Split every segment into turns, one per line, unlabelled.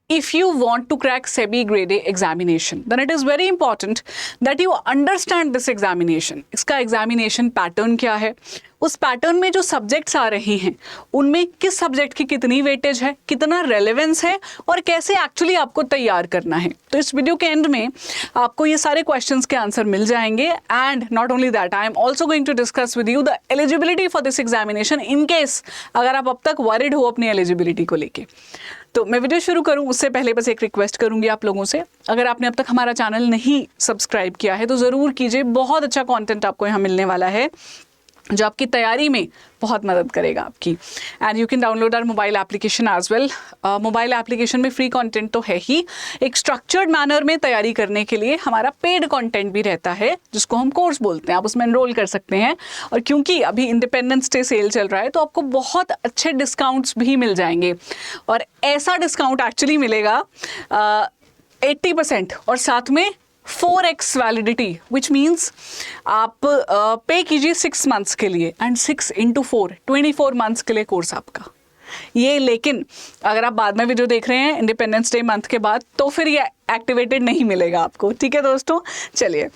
if you want to crack SEBI grade A examination, then it is very important that you understand this examination. इसका examination pattern क्या है, उस pattern में जो subjects आ रहे हैं उनमें किस सब्जेक्ट की कितनी वेटेज है, कितना रेलेवेंस है और कैसे एक्चुअली आपको तैयार करना है. तो इस वीडियो के एंड में आपको ये सारे क्वेश्चंस के आंसर मिल जाएंगे. And not only that, I am also going to discuss with you the eligibility for this examination in case अगर आप अब तक वरिड हो अपनी एलिजिबिलिटी को लेके. तो मैं वीडियो शुरू करूं उससे पहले बस एक रिक्वेस्ट करूंगी आप लोगों से, अगर आपने अब तक हमारा चैनल नहीं सब्सक्राइब किया है तो ज़रूर कीजिए. बहुत अच्छा कंटेंट आपको यहाँ मिलने वाला है जो आपकी तैयारी में बहुत मदद करेगा आपकी. And you can download our mobile application as well. Mobile application में फ्री कंटेंट तो है ही, एक स्ट्रक्चर्ड मैनर में तैयारी करने के लिए हमारा पेड कंटेंट भी रहता है जिसको हम कोर्स बोलते हैं. आप उसमें एनरोल कर सकते हैं और क्योंकि अभी इंडिपेंडेंस डे सेल चल रहा है तो आपको बहुत अच्छे डिस्काउंट्स भी मिल जाएंगे. और ऐसा डिस्काउंट एक्चुअली मिलेगा 80% और साथ में 4x वैलिडिटी, विच मीन्स आप पे कीजिए 6 मंथ्स के लिए एंड 6 × 4 24 मंथ्स के लिए कोर्स आपका ये. लेकिन अगर आप बाद में वीडियो देख रहे हैं इंडिपेंडेंस डे मंथ के बाद तो फिर ये एक्टिवेटेड नहीं मिलेगा आपको. ठीक है दोस्तों, चलिए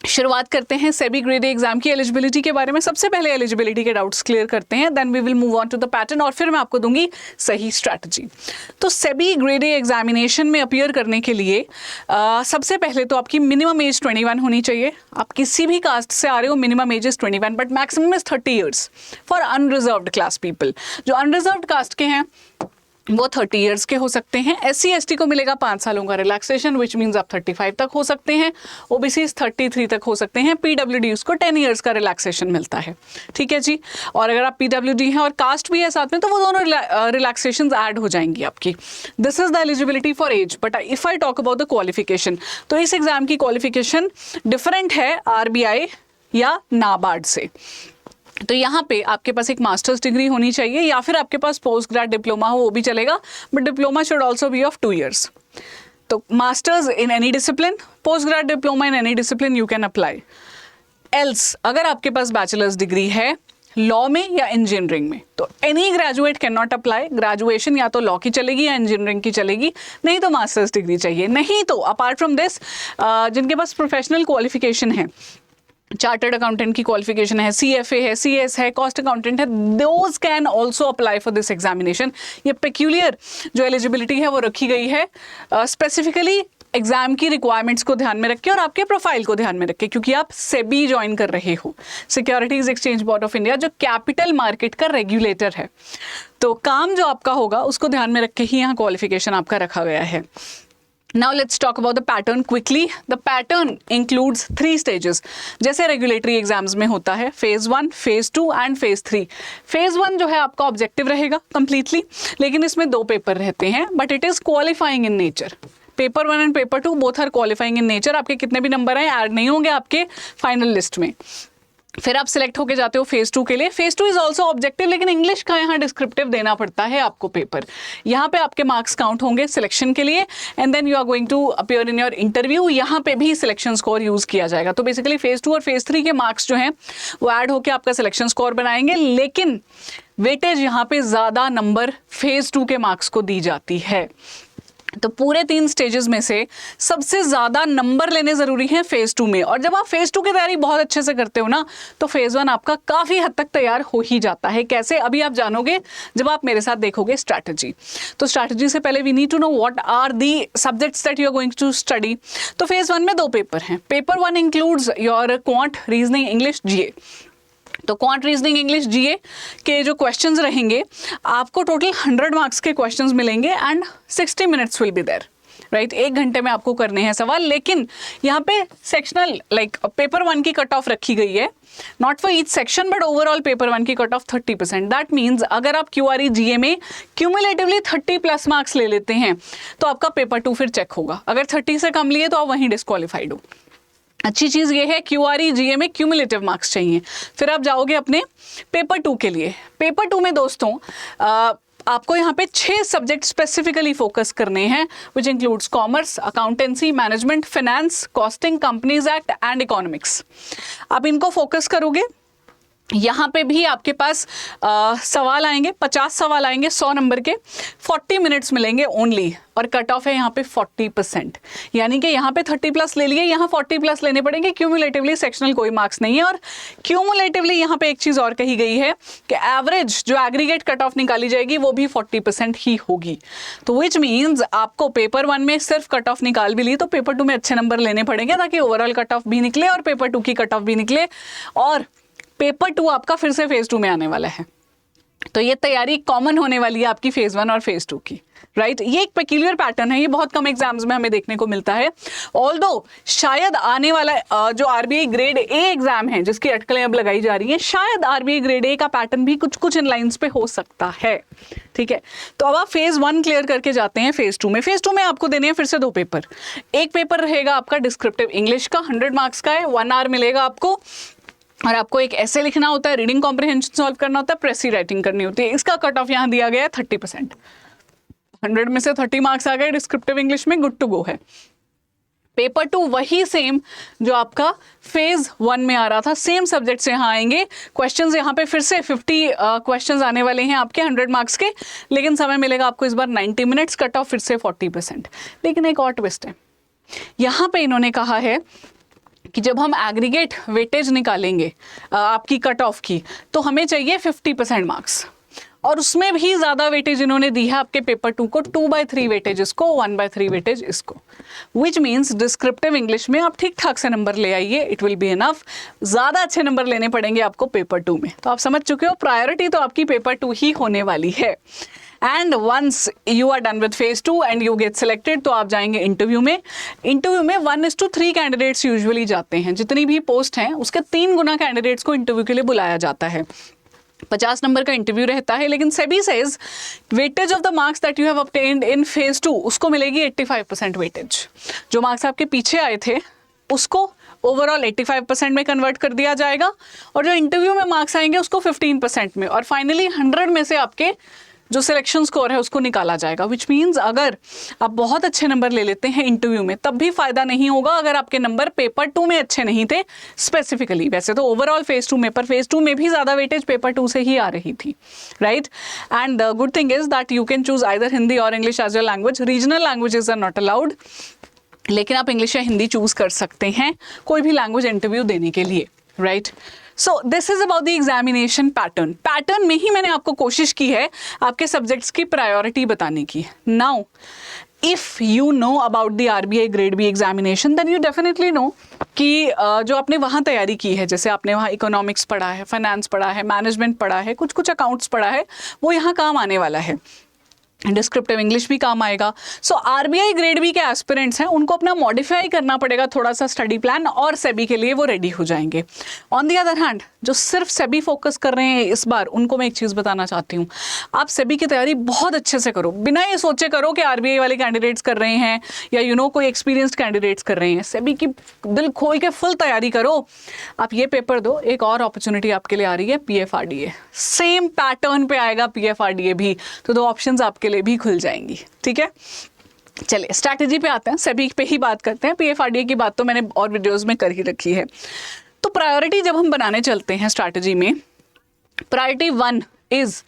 शुरुआत करते हैं सेबी ग्रेड ए एग्जाम की एलिजिबिलिटी के बारे में. सबसे पहले एलिजिबिलिटी के डाउट्स क्लियर करते हैं, then we will move on to the pattern और फिर मैं आपको दूंगी सही स्ट्रैटेजी. तो सेबी ग्रेड ए एग्जामिनेशन में अपीयर करने के लिए सबसे पहले तो आपकी मिनिमम एज 21 होनी चाहिए. आप किसी भी कास्ट से आ रहे हो minimum age is 21 but maximum is 30 years for unreserved class people. जो अनरिजर्व्ड कास्ट के हैं वो 30 इयर्स के हो सकते हैं. SC ST को मिलेगा 5 सालों का रिलैक्सेशन विच मीन्स आप 35 तक हो सकते हैं. OBCs 33 तक हो सकते हैं. PWDs को 10 इयर्स का रिलैक्सेशन मिलता है. ठीक है जी. और अगर आप PWD हैं और कास्ट भी है साथ में तो वो दोनों रिलैक्सेशन ऐड हो जाएंगी आपकी. This is the eligibility for age. But if I talk about the qualification तो इस एग्जाम की क्वालिफिकेशन डिफरेंट है RBI या नाबार्ड से. तो यहाँ पे आपके पास एक मास्टर्स डिग्री होनी चाहिए या फिर आपके पास पोस्ट ग्रेड डिप्लोमा हो वो भी चलेगा, but diploma should also be of 2 years. तो masters in any discipline, post grad diploma in any discipline you can apply. Else अगर आपके पास बैचलर्स डिग्री है लॉ में या इंजीनियरिंग में तो any graduate can not apply. Graduation या तो लॉ की चलेगी या इंजीनियरिंग की चलेगी, नहीं तो मास्टर्स डिग्री चाहिए. नहीं तो अपार्ट फ्रॉम दिस जिनके पास प्रोफेशनल क्वालिफिकेशन है, चार्टर्ड अकाउंटेंट की क्वालिफिकेशन है, CFA है, CS है, कॉस्ट अकाउंटेंट है, those can also apply for this examination. ये पेक्यूलियर जो एलिजिबिलिटी है वो रखी गई है स्पेसिफिकली एग्जाम की रिक्वायरमेंट्स को ध्यान में रख के और आपके प्रोफाइल को ध्यान में रख के, क्योंकि आप सेबी ज्वाइन कर रहे हो, securities exchange board of India, जो कैपिटल मार्केट का रेगुलेटर है. तो काम जो आपका होगा उसको ध्यान में रख के ही यहाँ क्वालिफिकेशन आपका रखा गया है. Now let's talk about the pattern quickly. The pattern includes 3 stages. जैसे रेगुलेटरी एग्जाम्स में होता है phase 1, phase 2 and phase 3. Phase 1 जो है आपका ऑब्जेक्टिव रहेगा कंप्लीटली, लेकिन इसमें 2 पेपर रहते हैं but it is qualifying in nature. Paper 1 and paper 2 both are qualifying in nature. आपके कितने भी नंबर आए ऐड नहीं होंगे आपके फाइनल लिस्ट में. फिर आप सिलेक्ट होके जाते हो फेज 2 के लिए. फेज 2 इज ऑल्सो ऑब्जेक्टिव, लेकिन इंग्लिश का यहाँ डिस्क्रिप्टिव देना पड़ता है आपको पेपर. यहाँ पे आपके मार्क्स काउंट होंगे सिलेक्शन के लिए and then you are going to appear in your interview. यहाँ पे भी सिलेक्शन स्कोर यूज किया जाएगा. तो बेसिकली फेज 2 और फेज 3 के मार्क्स जो हैं वो ऐड होके आपका सिलेक्शन स्कोर बनाएंगे, लेकिन वेटेज यहाँ पे ज्यादा नंबर फेज 2 के मार्क्स को दी जाती है. तो पूरे 3 स्टेजेस में से सबसे ज्यादा नंबर लेने जरूरी हैं फेज 2 में. और जब आप फेज 2 की तैयारी बहुत अच्छे से करते हो ना तो फेज 1 आपका काफी हद तक तैयार हो ही जाता है. कैसे, अभी आप जानोगे जब आप मेरे साथ देखोगे स्ट्रैटेजी. तो स्ट्रैटेजी से पहले we need to know what are the subjects that you are going to study. तो फेज 1 में 2 पेपर हैं. Paper 1 includes your quant, reasoning, English, GA. तो क्वांट, रीजनिंग, इंग्लिश, GA के जो क्वेश्चंस रहेंगे आपको टोटल 100 मार्क्स के क्वेश्चंस मिलेंगे and 60 minutes will be there. Right, 1 घंटे में आपको करने हैं सवाल. लेकिन यहाँ पे सेक्शनल लाइक पेपर 1 की कट ऑफ रखी गई है, not for each section but overall paper 1 की कट ऑफ 30%. दैट मीन्स अगर आप QRE GA में क्यूमुलेटिवली 30+ मार्क्स ले लेते हैं तो आपका पेपर 2 फिर चेक होगा. अगर 30 से कम लिए तो आप वहीं डिस्क्वालीफाइड हो. अच्छी चीज़ ये है QRE GA में क्यूमुलेटिव मार्क्स चाहिए. फिर आप जाओगे अपने पेपर 2 के लिए. पेपर 2 में दोस्तों आपको यहाँ पे 6 सब्जेक्ट स्पेसिफिकली फोकस करने हैं which includes commerce, accountancy, management, finance, costing, companies act and economics. आप इनको फोकस करोगे यहाँ पे भी आपके पास सवाल आएंगे, 50 सवाल आएंगे 100 नंबर के, 40 मिनट्स मिलेंगे ओनली, और कट ऑफ है यहाँ पे 40%, यानी कि यहाँ पे 30+ ले लिए, यहाँ 40+ लेने पड़ेंगे। क्यूमुलेटिवली सेक्शनल कोई मार्क्स नहीं है, और क्यूमुलेटिवली यहाँ पे एक चीज़ और कही गई है कि एवरेज जो एग्रीगेट कट ऑफ निकाली जाएगी वो भी 40% ही होगी। तो विच मीन्स आपको पेपर 1 में सिर्फ कट ऑफ निकाल भी ली तो पेपर 2 में अच्छे नंबर लेने पड़ेंगे, ताकि ओवरऑल कट ऑफ भी निकले और पेपर 2 की कट ऑफ भी निकले, और पेपर 2 आपका फिर से फेज 2 में आने वाला है। तो ये तैयारी कॉमन होने वाली है आपकी फेज 1 और फेज 2 की, राइट। ये एक पेक्यूलियर पैटर्न है, ये बहुत कम एग्जाम्स में हमें देखने को मिलता है। ऑल्दो शायद आने वाला जो आरबीआई ग्रेड ए एग्जाम है, जिसकी अटकलें अब लगाई जा रही हैं, शायद आरबीआई ग्रेड ए का पैटर्न भी कुछ इन लाइंस पे हो सकता है, ठीक है। तो अब आप फेज 1 क्लियर करके जाते हैं फेज 2 में। फेज 2 में आपको देने हैं फिर से 2 पेपर। एक पेपर रहेगा आपका डिस्क्रिप्टिव इंग्लिश का, 100 मार्क्स का है, 1 आवर मिलेगा आपको, और आपको एक ऐसे लिखना होता है, रीडिंग कॉम्प्रिहेंशन सॉल्व करना होता है, प्रेसी राइटिंग करनी होती है। इसका कट ऑफ यहाँ दिया गया है 30%। 100 में से 30 मार्क्स आ गए डिस्क्रिप्टिव इंग्लिश में, गुड टू गो है। पेपर 2 वही सेम जो आपका फेज 1 में आ रहा था, सेम सब्जेक्ट से यहाँ आएंगे। क्वेश्चंस यहाँ पे फिर से 50 क्वेश्चंस आने वाले हैं आपके 100 मार्क्स के, लेकिन समय मिलेगा आपको इस बार 90 मिनट्स, कट ऑफ फिर से 40%। लेकिन एक और ट्विस्ट है, यहाँ पे इन्होंने कहा है कि जब हम एग्रीगेट वेटेज निकालेंगे आपकी कट ऑफ की, तो हमें चाहिए 50% मार्क्स, और उसमें भी ज़्यादा वेटेज इन्होंने दी है आपके पेपर 2 को, 2/3 वेटेज इसको, 1/3 वेटेज इसको। विच मीन्स डिस्क्रिप्टिव इंग्लिश में आप ठीक ठाक से नंबर ले आइए, इट विल बी इनफ। ज़्यादा अच्छे नंबर लेने पड़ेंगे आपको पेपर 2 में। तो आप समझ चुके हो, प्रायोरिटी तो आपकी पेपर 2 ही होने वाली है। And once you are done with phase 2 and you get selected, तो आप जाएंगे इंटरव्यू में। इंटरव्यू में 1:3 कैंडिडेट्स यूजुअली जाते हैं, जितनी भी पोस्ट हैं उसके 3 गुना कैंडिडेट्स को इंटरव्यू के लिए बुलाया जाता है। 50 नंबर का इंटरव्यू रहता है, लेकिन SEBI says weightage of the marks that you have obtained in phase 2, उसको मिलेगी 85% वेटेज। जो मार्क्स आपके पीछे आए थे उसको ओवरऑल 85% में कन्वर्ट कर दिया जाएगा, और जो इंटरव्यू में मार्क्स आएंगे उसको 15% में, और फाइनली 100 में से आपके जो सिलेक्शन स्कोर है उसको निकाला जाएगा। विच मीन्स अगर आप बहुत अच्छे नंबर ले लेते हैं इंटरव्यू में, तब भी फायदा नहीं होगा अगर आपके नंबर पेपर 2 में अच्छे नहीं थे स्पेसिफिकली। वैसे तो ओवरऑल फेज 2 में, पर फेज 2 में भी ज़्यादा वेटेज पेपर 2 से ही आ रही थी, right. And the good thing is that you can choose either Hindi और English as your language. Regional languages are not allowed, लेकिन आप इंग्लिश या हिंदी चूज कर सकते हैं कोई भी लैंग्वेज इंटरव्यू देने के लिए, right. So this is about the examination pattern में ही मैंने आपको कोशिश की है आपके सब्जेक्ट्स की प्रायोरिटी बताने की। Now if you know about the RBI grade B examination, then you definitely know कि जो आपने वहाँ तैयारी की है, जैसे आपने वहाँ इकोनॉमिक्स पढ़ा है, फाइनेंस पढ़ा है, मैनेजमेंट पढ़ा है, कुछ अकाउंट्स पढ़ा है, वो यहाँ काम आने वाला है। डिस्क्रिप्टिव इंग्लिश भी काम आएगा। सो आरबीआई ग्रेड बी के एस्पिरेंट्स हैं, उनको अपना मॉडिफाई करना पड़ेगा थोड़ा सा स्टडी प्लान, और सेबी के लिए वो रेडी हो जाएंगे। ऑन दी अदर हैंड जो सिर्फ सेबी फोकस कर रहे हैं इस बार, उनको मैं एक चीज़ बताना चाहती हूँ, आप सेबी की तैयारी बहुत अच्छे से करो, बिना ये सोचे करो कि आरबीआई वाले कैंडिडेट्स कर रहे हैं या कोई एक्सपीरियंस्ड कैंडिडेट्स कर रहे हैं। सेबी की दिल खोल के फुल तैयारी करो। आप ये पेपर दो, एक और अपॉर्चुनिटी आपके लिए आ रही है, PFRDA। सेम पैटर्न पे आएगा PFRDA भी, तो 2 ऑप्शंस आपके लिए भी खुल जाएंगी, ठीक है। चलिए स्ट्रैटेजी पे आते हैं, सेबी पे ही बात करते हैं। PFRDA की बात तो मैंने और वीडियोस में कर ही रखी है। तो प्रायोरिटी जब हम बनाने चलते हैं स्ट्रैटेजी में, priority 1 is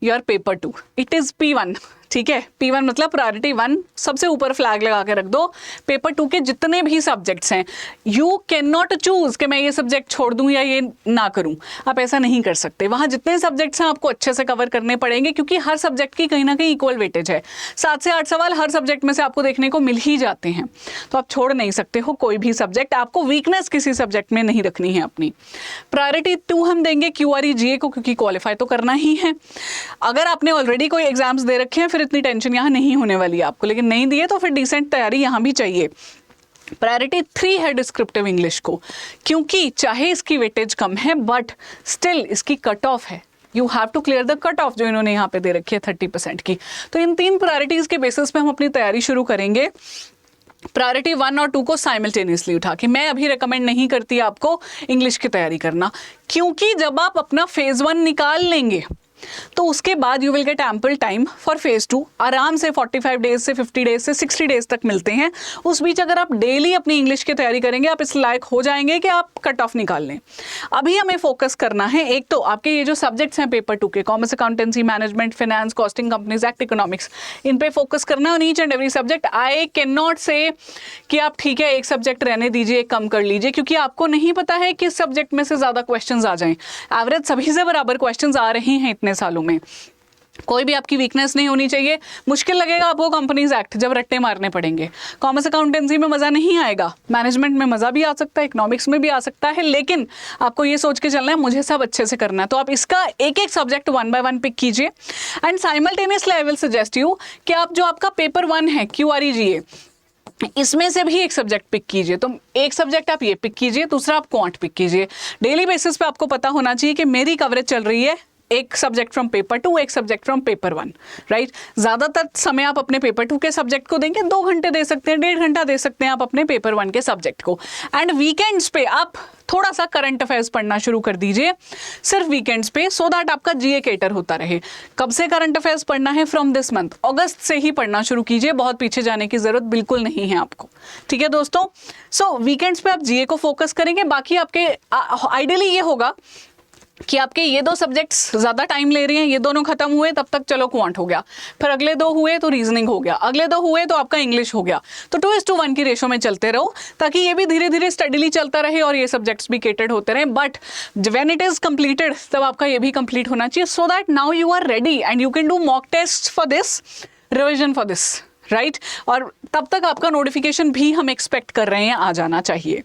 your paper 2, it is P1, ठीक है। P1 मतलब प्रायोरिटी 1, सबसे ऊपर फ्लैग लगा के रख दो। पेपर 2 के जितने भी सब्जेक्ट्स हैं, यू कैन नॉट चूज कि मैं ये सब्जेक्ट छोड़ दूं या ये ना करूं, आप ऐसा नहीं कर सकते। वहाँ जितने सब्जेक्ट्स हैं आपको अच्छे से कवर करने पड़ेंगे, क्योंकि हर सब्जेक्ट की कहीं ना कहीं इक्वल वेटेज है। 7 से 8 सवाल हर सब्जेक्ट में से आपको देखने को मिल ही जाते हैं, तो आप छोड़ नहीं सकते हो कोई भी सब्जेक्ट। आपको वीकनेस किसी सब्जेक्ट में नहीं रखनी है अपनी। प्रायोरिटी 2 हम देंगे QRE GA को, क्योंकि क्वालिफाई तो करना ही है। अगर आपने ऑलरेडी कोई एग्जाम्स दे रखे हैं, फिर इतनी टेंशन यहाँ नहीं होने वाली है आपको, लेकिन नहीं दिए तो फिर डिसेंट तैयारी यहाँ भी चाहिए। प्रायोरिटी 3 है डिस्क्रिप्टिव इंग्लिश को, क्योंकि चाहे इसकी वेटेज कम है बट स्टिल इसकी कट ऑफ है। You have to clear the cut off जो इन्होंने यहाँ पे दे रखी है 30% की। तो इन 3 प्रायोरिटीज के बेसिस पे हम अपनी तैयारी शुरू करेंगे। प्रायोरिटी 1 और 2 को साइमल्टेनियसली उठा के। मैं अभी रिकमेंड नहीं करती आपको इंग्लिश की तैयारी करना, क्योंकि जब आप अपना फेज 1 निकाल लेंगे तो उसके बाद you will get ample time for phase 2। आराम से 45 डेज से 50 डेज से 60 डेज तक मिलते हैं। उस बीच अगर आप डेली अपनी इंग्लिश की तैयारी करेंगे, आप इस लायक हो जाएंगे कि आप कट ऑफ निकाल लें। अभी हमें फोकस करना है, एक तो आपके ये जो सब्जेक्ट्स हैं पेपर 2 के, commerce, accountancy, management, finance, costing, companies act, economics, इन पे फोकस करना है। Each and every subject I can not say कि आप ठीक है एक सब्जेक्ट रहने दीजिए, एक कम कर लीजिए, क्योंकि आपको नहीं पता है किस सब्जेक्ट में से ज़्यादा क्वेश्चंस आ जाएं। एवरेज सभी से बराबर क्वेश्चंस आ रहे हैं इतने सालों में, कोई भी आपकी वीकनेस नहीं होनी चाहिए। मुश्किल लगेगा आपको कंपनीज एक्ट जब रट्टे मारने पड़ेंगे। कॉमर्स अकाउंटेंसी में मज़ा नहीं आएगा, मैनेजमेंट में मज़ा भी आ सकता है, इकोनॉमिक्स में भी आ सकता है, लेकिन आपको ये सोच के चलना है मुझे सब अच्छे से करना है। तो आप इसका एक एक सब्जेक्ट 1 बाय 1 पिक कीजिए। And simultaneously I will suggest you कि आप जो आपका पेपर 1 है QREGA, इसमें से भी एक सब्जेक्ट पिक कीजिए। तो एक सब्जेक्ट आप ये पिक कीजिए, दूसरा आप क्वांट पिक कीजिए। डेली बेसिस पे आपको पता होना चाहिए कि मेरी कवरेज चल रही है एक सब्जेक्ट फ्रॉम पेपर 2, एक सब्जेक्ट फ्रॉम पेपर 1, राइट। ज़्यादातर समय आप अपने पेपर 2 के सब्जेक्ट को देंगे, 2 घंटे दे सकते हैं, 1.5 घंटा दे सकते हैं आप अपने पेपर 1 के सब्जेक्ट को। एंड वीकेंड्स पे आप थोड़ा सा करंट अफेयर्स पढ़ना शुरू कर दीजिए, सिर्फ वीकेंड्स पे, सो दैट आपका GA केटर होता रहे। कब से करंट अफेयर्स पढ़ना है? फ्रॉम दिस मंथ, अगस्त से ही पढ़ना शुरू कीजिए, बहुत पीछे जाने की जरूरत बिल्कुल नहीं है आपको, ठीक है दोस्तों। सो वीकेंड्स पे आप GA को फोकस करेंगे। बाकी आपके आइडियली ये होगा कि आपके ये 2 सब्जेक्ट्स ज़्यादा टाइम ले रही हैं, ये दोनों खत्म हुए तब तक चलो क्वांट हो गया, फिर अगले 2 हुए तो रीजनिंग हो गया, अगले 2 हुए तो आपका इंग्लिश हो गया। तो 2:1 की रेशो में चलते रहो, ताकि ये भी धीरे धीरे स्टडीली चलता रहे और ये सब्जेक्ट्स भी केटेड होते रहे। But when it is completed तब आपका ये भी कंप्लीट होना चाहिए, so that now you are ready and you can do mock test for this, revision for this, right. और तब तक आपका नोटिफिकेशन भी हम एक्सपेक्ट कर रहे हैं आ जाना चाहिए।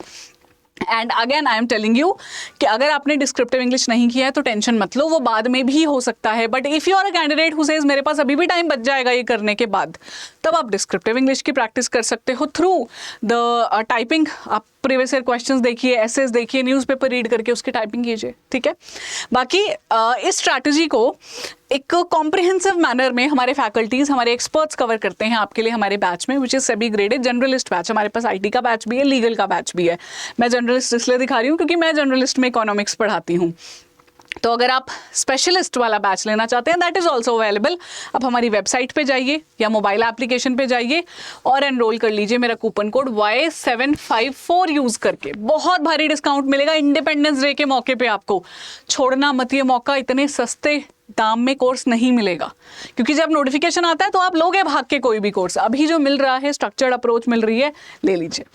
And again I am telling you कि अगर आपने डिस्क्रिप्टिव इंग्लिश नहीं किया है तो टेंशन मत लो, वो बाद में भी हो सकता है। But if you are a candidate who says मेरे पास अभी भी टाइम बच जाएगा ये करने के बाद, तब आप डिस्क्रिप्टिव इंग्लिश की प्रैक्टिस कर सकते हो थ्रू द टाइपिंग। आप प्रीवियस ईयर क्वेश्चंस देखिए, एसेस देखिए, न्यूज़पेपर रीड करके उसकी टाइपिंग कीजिए, ठीक है। बाकी इस स्ट्रैटेजी को एक कॉम्प्रिहेंसिव मैनर में हमारे फैकल्टीज़, हमारे एक्सपर्ट्स कवर करते हैं आपके लिए हमारे बैच में, which is SEBI graded generalist batch. हमारे पास IT का बैच भी है, लीगल का बैच भी है। मैं जनरलिस्ट इसलिए दिखा रही हूँ क्योंकि मैं जनरलिस्ट में इकोनॉमिक्स पढ़ाती हूँ। तो अगर आप स्पेशलिस्ट वाला बैच लेना चाहते हैं, दैट इज़ ऑल्सो अवेलेबल। आप हमारी वेबसाइट पे जाइए या मोबाइल एप्लीकेशन पे जाइए और एनरोल कर लीजिए मेरा कूपन कोड Y754 यूज़ करके। बहुत भारी डिस्काउंट मिलेगा इंडिपेंडेंस डे के मौके पे आपको। छोड़ना मत ये मौका, इतने सस्ते दाम में कोर्स नहीं मिलेगा, क्योंकि जब नोटिफिकेशन आता है तो आप लोगे भाग के कोई भी कोर्स। अभी जो मिल रहा है, स्ट्रक्चर्ड अप्रोच मिल रही है, ले लीजिए।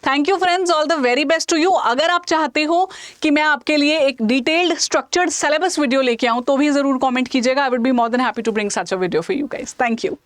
Thank you friends, all the very best to you. अगर आप चाहते हो कि मैं आपके लिए एक डिटेल्ड स्ट्रक्चर्ड सिलेबस वीडियो लेके आऊँ तो भी ज़रूर कॉमेंट कीजिएगा। I would be more than happy to bring such a video for you guys. Thank you.